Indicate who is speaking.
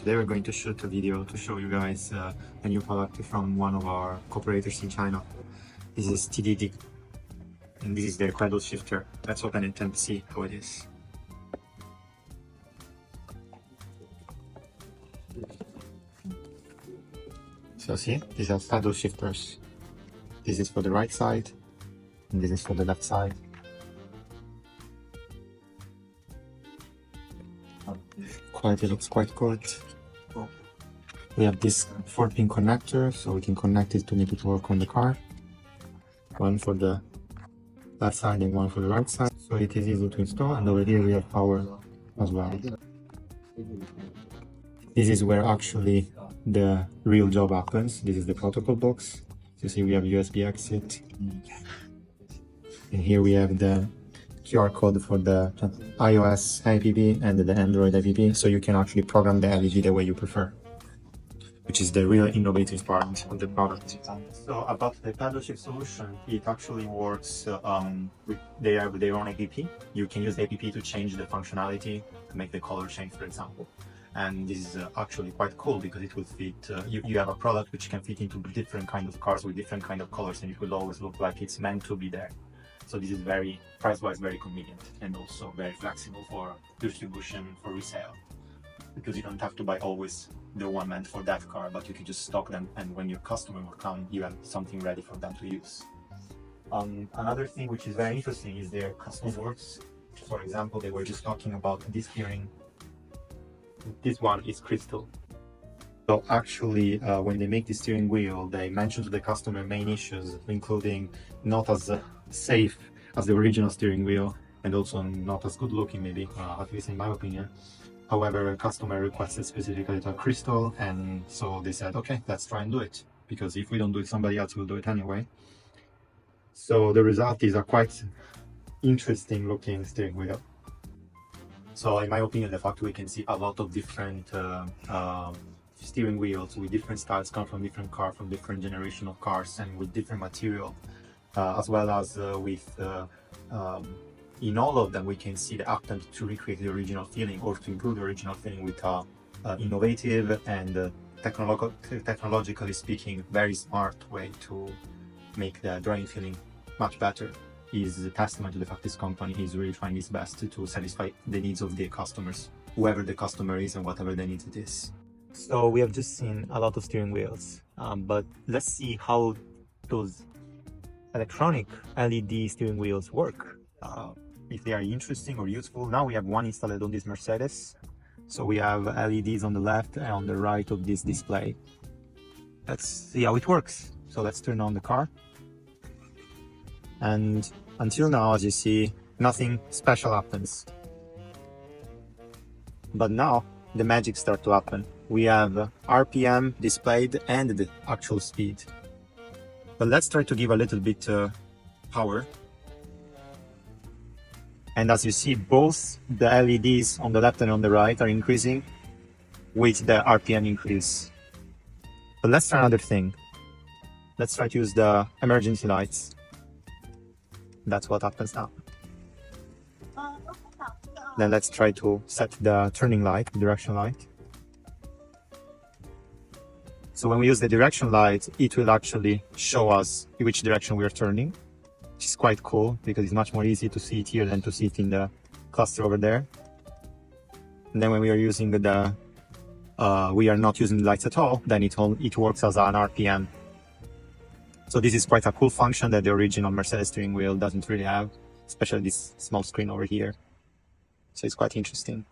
Speaker 1: Today we're going to shoot a video to show you guys a new product from one of our cooperators in China. This is TDD, and this is their pedal shifter. Let's open it and see how it is. So see, these are pedal shifters. This is for the right side, and this is for the left side. Quality looks quite good. We have this 4-pin connector, so we can connect it to make it work on the car. One for the left side and one for the right side, so it is easy to install. And over here we have power as well. This is where actually the real job happens. This is the protocol box. So you see we have USB exit, and here we have the QR code for the iOS app and the Android app, so you can actually program the LED the way you prefer, which is the real innovative part of the product. So about the pedal shift solution, it actually works they have their own app. You can use the app to change the functionality, to make the color change, for example. And this is actually quite cool because it will fit, you have a product which can fit into different kind of cars with different kind of colors, and it will always look like it's meant to be there. So this is very, price-wise, very convenient, and also very flexible for distribution, for resale, because you don't have to buy always the one meant for that car, but you can just stock them, and when your customer will come, you have something ready for them to use. Another thing which is very interesting is their custom works. For example, they were just talking about this steering. This one is crystal. So actually, when they make the steering wheel, they mention to the customer main issues, including not as safe as the original steering wheel, and also not as good looking, maybe, at least in my opinion. However, a customer requested specifically a crystal, and so they said, okay, let's try and do it, because if we don't do it, somebody else will do it anyway. So the result is a quite interesting looking steering wheel. So in my opinion, the fact we can see a lot of different steering wheels with different styles come from different cars, from different generation of cars, and with different material, as well as in all of them we can see the attempt to recreate the original feeling, or to improve the original feeling with innovative and technologically speaking very smart way to make the driving feeling much better. Is a testament to the fact this company is really trying its best to satisfy the needs of their customers, whoever the customer is and whatever the need it is. So we have just seen a lot of steering wheels, but let's see how those electronic LED steering wheels work, if they are interesting or useful. Now we have one installed on this Mercedes, so we have LEDs on the left and on the right of this display. Let's see how it works. So let's turn on the car, and until now, as you see, nothing special happens. But now the magic starts to happen. We have RPM displayed and the actual speed. But let's try to give a little bit power. And as you see, both the LEDs on the left and on the right are increasing with the RPM increase. But let's try another thing. Let's try to use the emergency lights. That's what happens now. Then let's try to set the turning light, direction light. So when we use the direction light, it will actually show us which direction we are turning, which is quite cool because it's much more easy to see it here than to see it in the cluster over there. And then when we are using the, we are not using the lights at all, then it works as an RPM. So this is quite a cool function that the original Mercedes steering wheel doesn't really have, especially this small screen over here. So it's quite interesting.